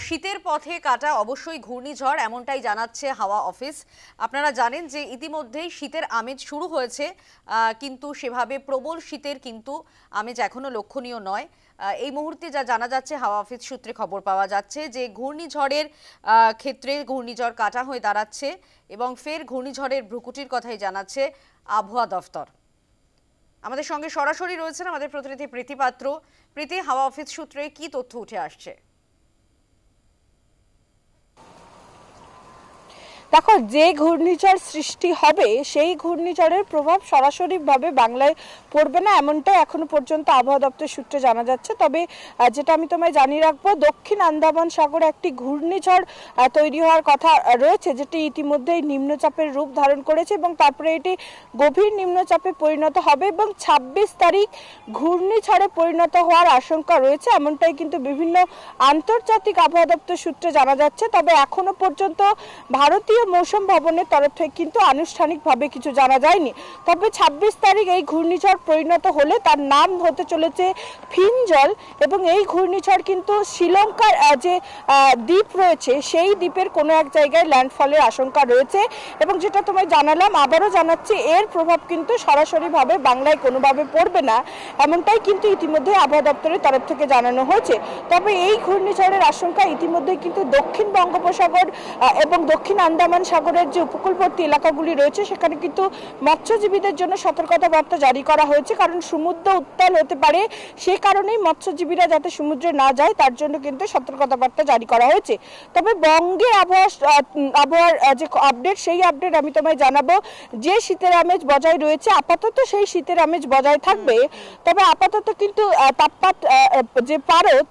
শীতের পথে কাটা অবশ্যই ঘূর্ণিঝড় এমনটাই জানাচ্ছে হাওয়া অফিস। আপনারা জানেন যে ইতিমধ্যেই শীতের আমেজ শুরু হয়েছে, কিন্তু সেভাবে প্রবল শীতের কিন্তু আমেজ এখনো লক্ষণীয় নয়। এই মুহূর্তে যা জানা যাচ্ছে হাওয়া অফিস সূত্রে খবর পাওয়া যাচ্ছে যে ঘূর্ণিঝড়ের ক্ষেত্রে ঘূর্ণিঝড় কাটা হয়ে দাঁড়াচ্ছে এবং ফের ঘূর্ণিঝড়ের ভ্রুকুটির কথাই জানাচ্ছে আবহাওয়া দফতর। আমাদের সঙ্গে সরাসরি রয়েছেন আমাদের প্রতিনিধি প্রীতি পাত্র। প্রীতি, হাওয়া অফিস সূত্রে কি তথ্য উঠে আসছে? দেখো, যে ঘূর্ণিঝড় সৃষ্টি হবে সেই ঘূর্ণিঝড়ের প্রভাব সরাসরিভাবে বাংলায় পড়বে না, এমনটাই এখনো পর্যন্ত আবহাওয়া দপ্তর সূত্রে জানা যাচ্ছে। তবে যেটা আমি তোমায় জানিয়ে রাখবো, দক্ষিণ আন্দামান সাগরে একটি ঘূর্ণিঝড় তৈরি হওয়ার কথা রয়েছে, যেটি ইতিমধ্যেই নিম্নচাপের রূপ ধারণ করেছে এবং তারপরে এটি গভীর নিম্নচাপে পরিণত হবে এবং ২৬ তারিখ ঘূর্ণিঝড়ে পরিণত হওয়ার আশঙ্কা রয়েছে, এমনটাই কিন্তু বিভিন্ন আন্তর্জাতিক আবহাওয়া দপ্তর সূত্রে জানা যাচ্ছে। তবে এখনো পর্যন্ত ভারতীয় মৌসুম ভবনের তরফ থেকে কিন্তু আনুষ্ঠানিকভাবে কিছু জানা যায়নি। তবে ২৬ তারিখ এই ঘূর্ণিঝড় পরিণত হলে তার নাম হতে চলেছে ফিনজল এবং এই ঘূর্ণিঝড় কিন্তু শ্রীলঙ্কার যে দ্বীপ রয়েছে সেই দ্বীপের কোনো এক জায়গায় ল্যান্ডফলের আশঙ্কা রয়েছে এবং যেটা তোমায় জানালাম, আবারও জানাচ্ছি, এর প্রভাব কিন্তু সরাসরিভাবে বাংলায় কোনোভাবে পড়বে না, এমনটাই কিন্তু ইতিমধ্যে আবহাওয়া দপ্তরের তরফ থেকে জানানো হয়েছে। তবে এই ঘূর্ণিঝড়ের আশঙ্কা ইতিমধ্যে কিন্তু দক্ষিণ বঙ্গোপসাগর এবং দক্ষিণ আন্দামান সাগরের যে উপকূলবর্তী এলাকাগুলি রয়েছে সেখানে কিন্তু মৎস্যজীবীদের জন্য সতর্কতা বার্তা জারি করা হয়েছে, কারণ সমুদ্র উত্তাল হতে পারে, সে কারণেই মৎস্যজীবীরা যাতে সমুদ্রে না যায় তার জন্য কিন্তু সতর্কতা বার্তা জারি করা হয়েছে। তবে বঙ্গের আবহাওয়ার যে আপডেট, সেই আপডেট আমি তোমায় জানাবো। যে শীতের আমেজ বজায় রয়েছে আপাতত সেই শীতের আমেজ বজায় থাকবে, তবে আপাতত কিন্তু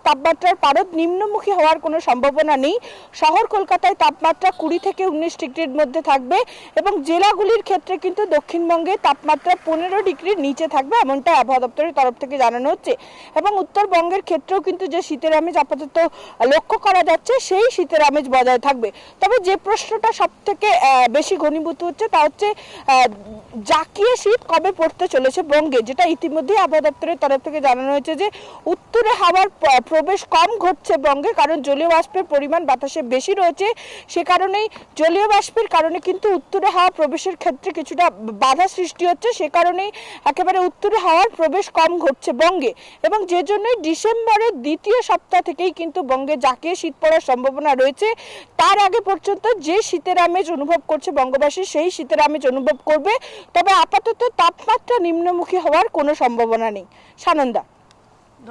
তাপমাত্রার পারদ নিম্নমুখী হওয়ার কোনো সম্ভাবনা নেই। শহর কলকাতায় তাপমাত্রা ২০ থেকে ১৯ ডিগ্রির মধ্যে থাকবে এবং জেলাগুলির ক্ষেত্রে কিন্তু দক্ষিণবঙ্গে তাপমাত্রা ১৫ ডিগ্রির নিচে থাকবে, এমনটা আবহাওয়া দপ্তরের তরফ থেকে জানানো হচ্ছে। এবং উত্তরবঙ্গের ক্ষেত্রেও কিন্তু যে শীতের আমেজ আপাতত লক্ষ্য করা যাচ্ছে সেই শীতের আমেজ বজায় থাকবে। তবে যে প্রশ্নটা সব থেকে বেশি ঘনীভূত হচ্ছে তা হচ্ছে জাকিয়ে শীত কবে পড়তে চলেছে বঙ্গে, যেটা ইতিমধ্যেই আবহাওয়া দপ্তরের তরফ থেকে জানানো হয়েছে যে উত্তরে হাওয়ার প্রবেশ কম ঘটছে বঙ্গে, কারণ জলীয় বাষ্পের পরিমাণ বাতাসে বেশি রয়েছে। সে কারণেই জলীয় বাষ্পের কারণে কিন্তু উত্তরে হাওয়া প্রবেশের ক্ষেত্রে কিছুটা বাধা সৃষ্টি হচ্ছে, সে কারণেই একেবারে উত্তরে হাওয়ার প্রবেশ কম ঘটছে বঙ্গে এবং যে জন্যই ডিসেম্বরের দ্বিতীয় সপ্তাহ থেকেই কিন্তু বঙ্গে জাকিয়ে শীত পড়ার সম্ভাবনা রয়েছে। তার আগে পর্যন্ত যে শীতের আমেজ অনুভব করছে বঙ্গবাসী সেই শীতের আমেজ অনুভব করবে, তবে আপাতত তাপমাত্রা নিম্নমুখী হওয়ার কোনো সম্ভাবনা নেই। সানন্দা,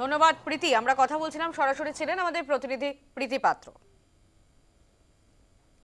ধন্যবাদ প্রীতি। আমরা কথা বলছিলাম, সরাসরি ছিলেন আমাদের প্রতিনিধি প্রীতি পাত্র।